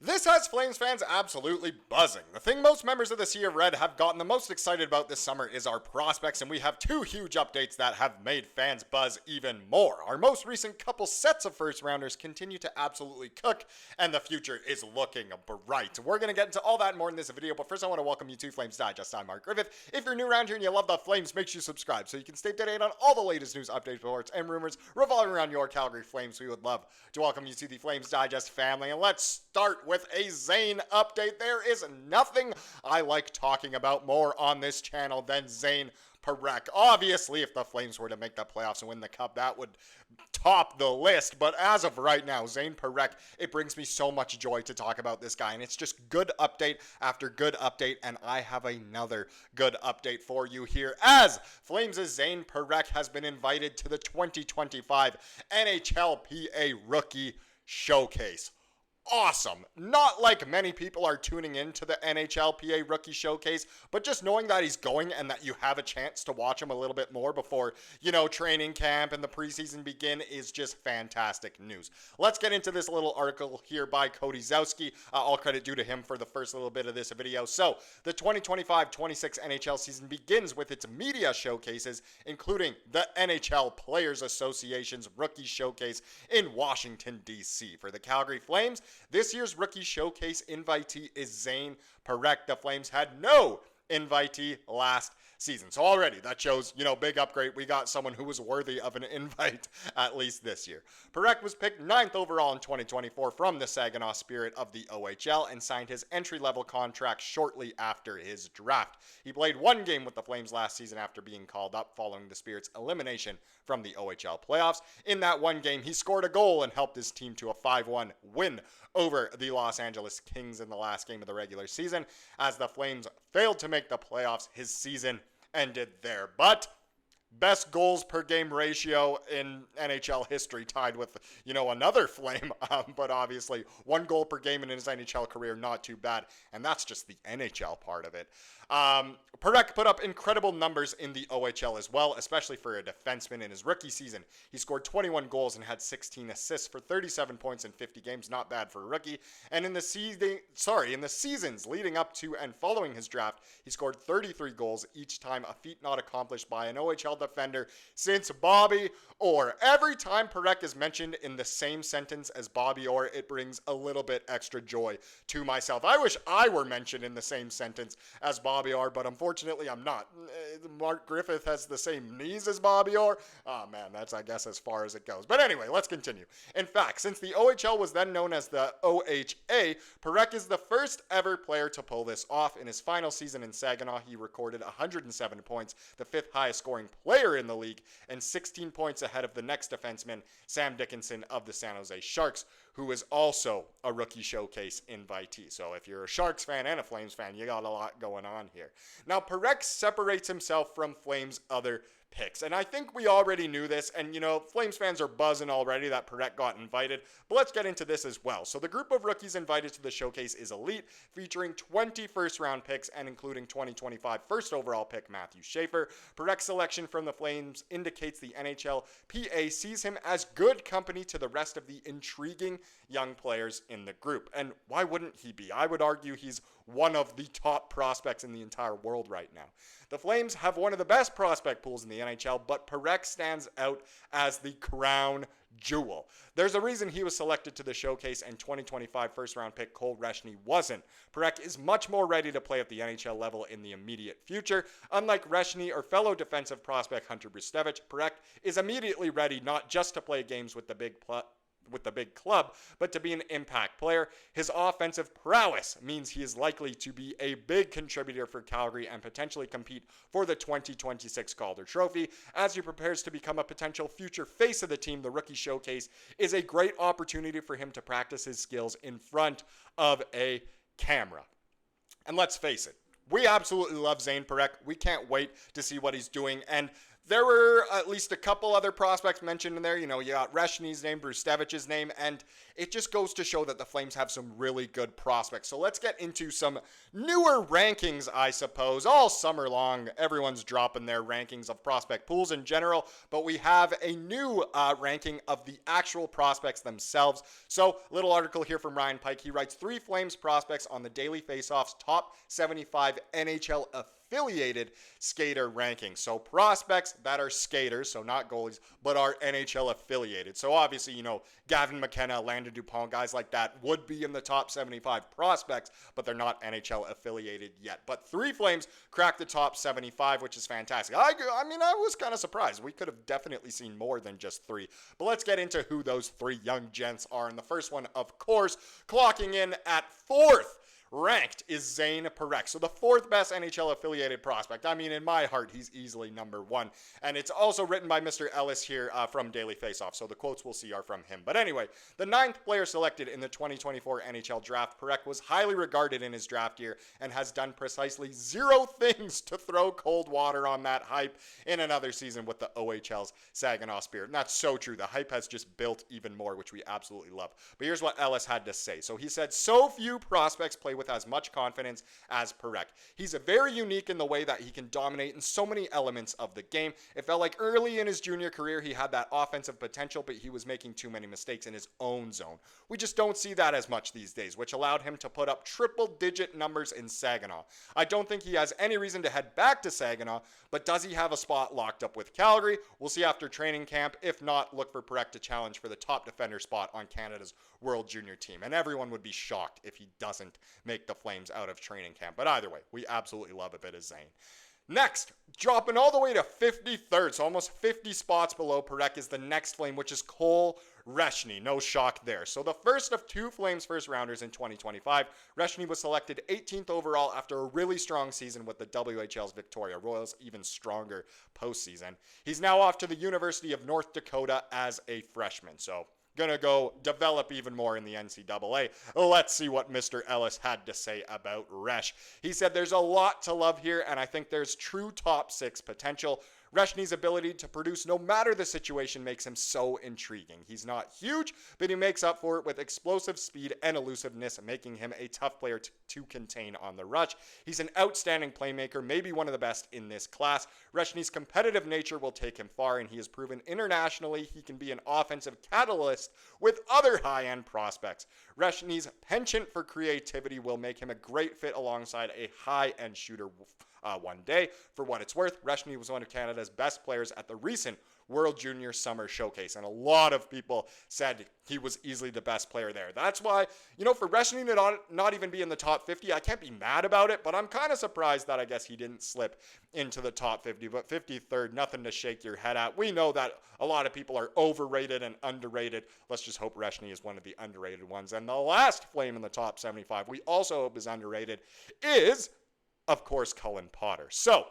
This has Flames fans absolutely buzzing. The thing most members of the Sea of Red have gotten the most excited about this summer is our prospects, and we have two huge updates that have made fans buzz even more. Our most recent couple sets of first rounders continue to absolutely cook, and the future is looking bright. We're going to get into all that and more in this video, but first I want to welcome you to Flames Digest. I'm Mark Griffith. If you're new around here and you love the Flames, make sure you subscribe so you can stay up to date on all the latest news, updates, reports, and rumors revolving around your Calgary Flames. We would love to welcome you to the Flames Digest family, and let's start with a Zayne update. There is nothing I like talking about more on this channel than Zayne. Obviously, if the Flames were to make the playoffs and win the cup, that would top the list. But as of right now, Zayne, it brings me so much joy to talk about this guy. And it's just good update after good update. And I have another good update for you here, as Flames' Zayne has been invited to the 2025 NHLPA Rookie Showcase. Awesome. Not like many people are tuning in to the NHLPA Rookie Showcase, but just knowing that he's going and that you have a chance to watch him a little bit more before, training camp and the preseason begin is just fantastic news. Let's get into this little article here by Cody Zowski. All credit due to him for the first little bit of this video. So, the 2025-26 NHL season begins with its media showcases, including the NHL Players Association's Rookie Showcase in Washington, D.C. For the Calgary Flames, this year's Rookie Showcase invitee is Zayne. The Flames had no invitee last season. So already that shows, big upgrade. We got someone who was worthy of an invite at least this year. Parekh was picked 9th overall in 2024 from the Saginaw Spirit of the OHL and signed his entry-level contract shortly after his draft. He played one game with the Flames last season after being called up following the Spirit's elimination from the OHL playoffs. In that one game, he scored a goal and helped his team to a 5-1 win over the Los Angeles Kings in the last game of the regular season. As the Flames failed to make the playoffs, his season ended there. But best goals per game ratio in NHL history, tied with, another Flame. But obviously, 1 goal per game in his NHL career, not too bad. And that's just the NHL part of it. Parekh put up incredible numbers in the OHL as well, especially for a defenseman in his rookie season. He scored 21 goals and had 16 assists for 37 points in 50 games. Not bad for a rookie. And in the seasons leading up to and following his draft, he scored 33 goals each time, a feat not accomplished by an OHL defender since Bobby Orr. Every time Parekh is mentioned in the same sentence as Bobby Orr, it brings a little bit extra joy to myself. I wish I were mentioned in the same sentence as Bobby Orr, but unfortunately I'm not. Mark Griffith has the same knees as Bobby Orr. Oh man, that's I guess as far as it goes. But anyway, let's continue. In fact, since the OHL was then known as the OHA, Parekh is the first ever player to pull this off. In his final season in Saginaw, he recorded 107 points, the 5th highest scoring player in the league, and 16 points ahead of the next defenseman, Sam Dickinson of the San Jose Sharks, who is also a Rookie Showcase invitee. So if you're a Sharks fan and a Flames fan, you got a lot going on here. Now, Parekh separates himself from Flames' other picks. And I think we already knew this, and Flames fans are buzzing already that Parekh got invited, but let's get into this as well. So the group of rookies invited to the showcase is elite, featuring 20 first-round picks and including 2025 first overall pick Matthew Schaefer. Parekh's selection from the Flames indicates the NHLPA sees him as good company to the rest of the intriguing young players in the group. And why wouldn't he be? I would argue he's one of the top prospects in the entire world right now. The Flames have one of the best prospect pools in the NHL, but Parekh stands out as the crown jewel. There's a reason he was selected to the showcase and 2025 first-round pick Cole Reshny wasn't. Parekh is much more ready to play at the NHL level in the immediate future. Unlike Reshny or fellow defensive prospect Hunter Brustevich, Parekh is immediately ready not just to play games with the big club, but to be an impact player. His offensive prowess means he is likely to be a big contributor for Calgary and potentially compete for the 2026 Calder Trophy. As he prepares to become a potential future face of the team, the Rookie Showcase is a great opportunity for him to practice his skills in front of a camera. And let's face it, we absolutely love Zayne Parekh. We can't wait to see what he's doing. And there were at least a couple other prospects mentioned in there. You got Reshny's name, Brustevich's name, and it just goes to show that the Flames have some really good prospects. So let's get into some newer rankings, I suppose. All summer long, everyone's dropping their rankings of prospect pools in general, but we have a new ranking of the actual prospects themselves. So, little article here from Ryan Pike. He writes 3 Flames prospects on the Daily Faceoff's top 75 NHL affiliated skater rankings. So prospects that are skaters, so not goalies, but are NHL affiliated. So obviously, you know, Gavin McKenna, Landon Dupont, guys like that would be in the top 75 prospects, but they're not NHL affiliated yet. But 3 Flames cracked the top 75, which is fantastic. I mean, I was kind of surprised. We could have definitely seen more than just 3. But let's get into who those 3 young gents are. And the first one, of course, clocking in at 4th ranked is Zayne. So the 4th best NHL affiliated prospect. I mean, in my heart, he's easily number 1. And it's also written by Mr. Ellis here from Daily Faceoff. So the quotes we'll see are from him. But anyway, the 9th player selected in the 2024 NHL draft, Parekh was highly regarded in his draft year and has done precisely 0 things to throw cold water on that hype in another season with the OHL's Saginaw Spirit. And that's so true. The hype has just built even more, which we absolutely love. But here's what Ellis had to say. So he said, so few prospects play with as much confidence as Parekh. He's very unique in the way that he can dominate in so many elements of the game. It felt like early in his junior career he had that offensive potential, but he was making too many mistakes in his own zone. We just don't see that as much these days, which allowed him to put up triple-digit numbers in Saginaw. I don't think he has any reason to head back to Saginaw, but does he have a spot locked up with Calgary? We'll see after training camp. If not, look for Parekh to challenge for the top defender spot on Canada's World Junior team. And everyone would be shocked if he doesn't make the Flames out of training camp. But either way, we absolutely love a bit of Zayne. Next, dropping all the way to 53rd, so almost 50 spots below Parekh, is the next Flame, which is Cole Reshny. No shock there. So the first of 2 Flames first rounders in 2025, Reshny was selected 18th overall after a really strong season with the WHL's Victoria Royals, even stronger postseason. He's now off to the University of North Dakota as a freshman. So gonna go develop even more in the NCAA. Let's see what Mr. Ellis had to say about Resh. He said there's a lot to love here, and I think there's true top 6 potential. Reshny's ability to produce no matter the situation makes him so intriguing. He's not huge, but he makes up for it with explosive speed and elusiveness, making him a tough player to contain on the rush. He's an outstanding playmaker, maybe one of the best in this class. Reshny's competitive nature will take him far, and he has proven internationally he can be an offensive catalyst with other high-end prospects. Reshny's penchant for creativity will make him a great fit alongside a high-end shooter one day. For what it's worth, Reshny was one of Canada's best players at the recent World Junior Summer Showcase, and a lot of people said he was easily the best player there. That's why, you know, for Reshny to not even be in the top 50, I can't be mad about it, but I'm kind of surprised that I guess he didn't slip into the top 50, but 53rd, nothing to shake your head at. We know that a lot of people are overrated and underrated. Let's just hope Reshny is one of the underrated ones. And the last Flame in the top 75 we also hope is underrated is, of course, Cullen Potter. So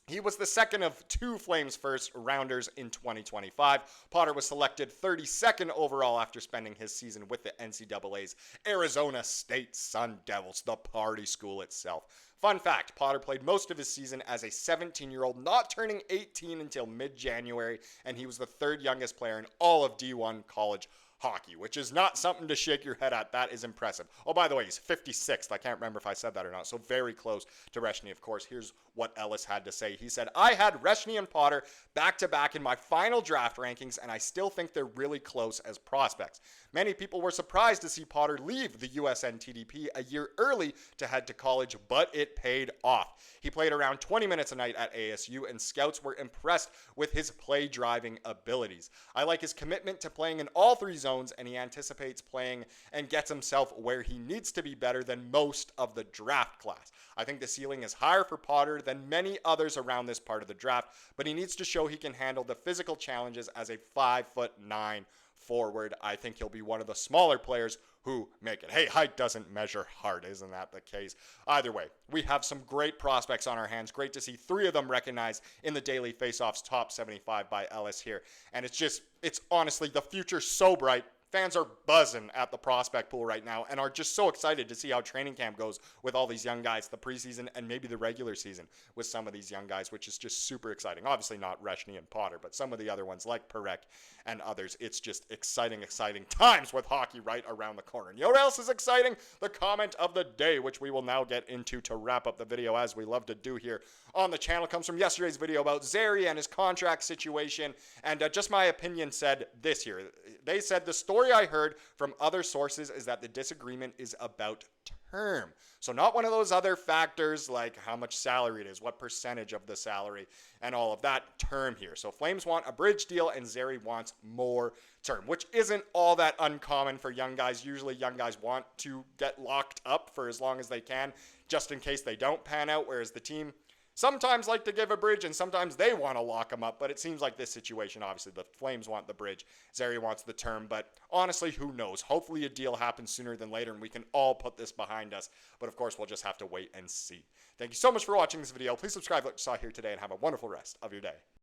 he was the second of 2 Flames first rounders in 2025. Potter was selected 32nd overall after spending his season with the NCAA's Arizona State Sun Devils, the party school itself. Fun fact, Potter played most of his season as a 17-year-old, not turning 18 until mid-January, and he was the 3rd youngest player in all of D1 college hockey, which is not something to shake your head at. That is impressive. Oh, by the way, he's 56th. I can't remember if I said that or not. So very close to Reshny, of course. Here's what Ellis had to say. He said, I had Reshny and Potter back-to-back in my final draft rankings, and I still think they're really close as prospects. Many people were surprised to see Potter leave the USNTDP a year early to head to college, but it paid off. He played around 20 minutes a night at ASU, and scouts were impressed with his play-driving abilities. I like his commitment to playing in all 3 zones, and he anticipates playing and gets himself where he needs to be better than most of the draft class. I think the ceiling is higher for Potter than many others around this part of the draft, but he needs to show he can handle the physical challenges as a 5'9" forward. I think he'll be one of the smaller players who make it. Hey, height doesn't measure heart, isn't that the case? Either way, we have some great prospects on our hands. Great to see 3 of them recognized in the Daily Faceoff's top 75 by Ellis here. And it's honestly, the future's so bright. fans are buzzing at the prospect pool right now and are just so excited to see how training camp goes with all these young guys, the preseason and maybe the regular season with some of these young guys, which is just super exciting. Obviously not Reshny and Potter, but some of the other ones like Perek and others. It's just exciting times with hockey right around the corner. And you know what else is exciting? The comment of the day, which we will now get into to wrap up the video, as we love to do here on the channel, comes from yesterday's video about Zayne and his contract situation. And just my opinion said this here. They said, the story I heard from other sources is that the disagreement is about term. So not one of those other factors like how much salary it is, what percentage of the salary, and all of that. Term here. So Flames want a bridge deal and Zayne wants more term, which isn't all that uncommon for young guys. Usually young guys want to get locked up for as long as they can, just in case they don't pan out, whereas the team sometimes like to give a bridge and sometimes they want to lock them up. But it seems like this situation, obviously the Flames want the bridge, Zayne wants the term, but honestly, who knows? Hopefully a deal happens sooner than later and we can all put this behind us. But of course, we'll just have to wait and see. Thank you so much for watching this video. Please subscribe like you saw here today and have a wonderful rest of your day.